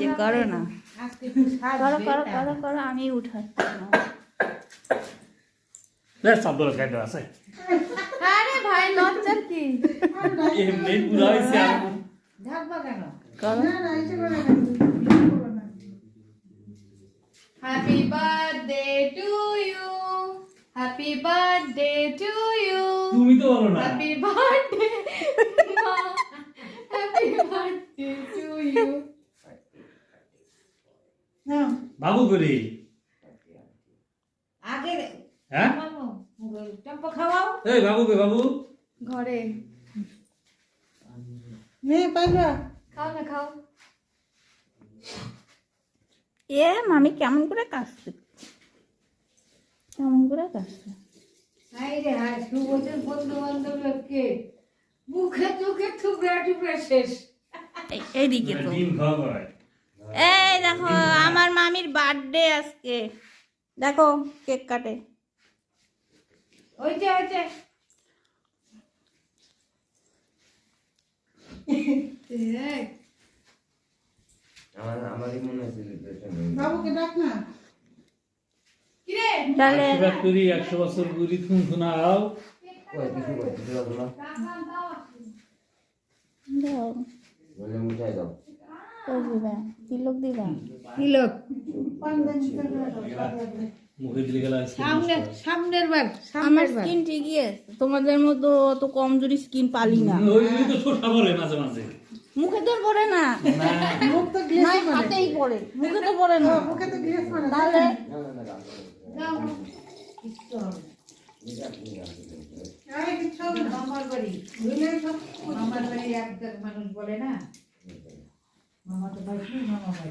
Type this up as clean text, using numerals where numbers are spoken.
ये करो ना, करो करो करो करो, আমি উঠাচ্ছি না। সব দরকার খাইতে আছে। আরে ভাই লজ্জা কি? এমনি পুরো হইছে আর ঢাকবা কেন? করো। না না এসে করে না। Happy birthday to you, happy birthday to you, তুমি তো বলো না। Happy birthday, happy birthday to you. না বাবু করি আগে হ্যাঁ টম্পা খাওয়াও। এই বাবু কে বাবু ঘরে নে পাইবা খাও না খাও। এ মামি কেমন করে কাশছে, কেমন করে কাশছে। হাই রে হাই সুবতের বন্ধু বান্ধবকে মুখে চোখে থুবড়া টুবড়া শেষ। এইদিকে তো ডিম খাওয়া হয়। এই দেখো আমার মামির বার্থডে আজকে, দেখো কেক কাটে। ওইটা ওইটা আমারই মনে হচ্ছে যে বাবুকে ডাক না। কিরে তাহলে আশীর্বাদ করি 100 বছর ঘুরি থুন থুনাও কিছু করতে না দাও বলে মুঠাই দাও কই দিবা, তিলক দিবা। তিলক পান দেন মুখে দিলে গেল সামনে সামনের বার আমার সামনের বার স্কিন ঠিকই আছে, তোমাদের মতো অত কমজোরি স্কিন পালি না। ওই তো ছোটা বলে মাঝে মাঝে মুখে তো পড়ে না, না মুখ তো না গ্লেস মানে হাতেই পড়ে, মুখে তো পড়ে না। মুখে তো গ্লেস মানে তাহলে দাও কিচ্ছু হবে আরে কিচ্ছু হবে না। মামার বাড়ি বুঝলে সব মামার বাড়ি এক মানুষ বলে না মামা তো বাড়ি মামা বাড়ি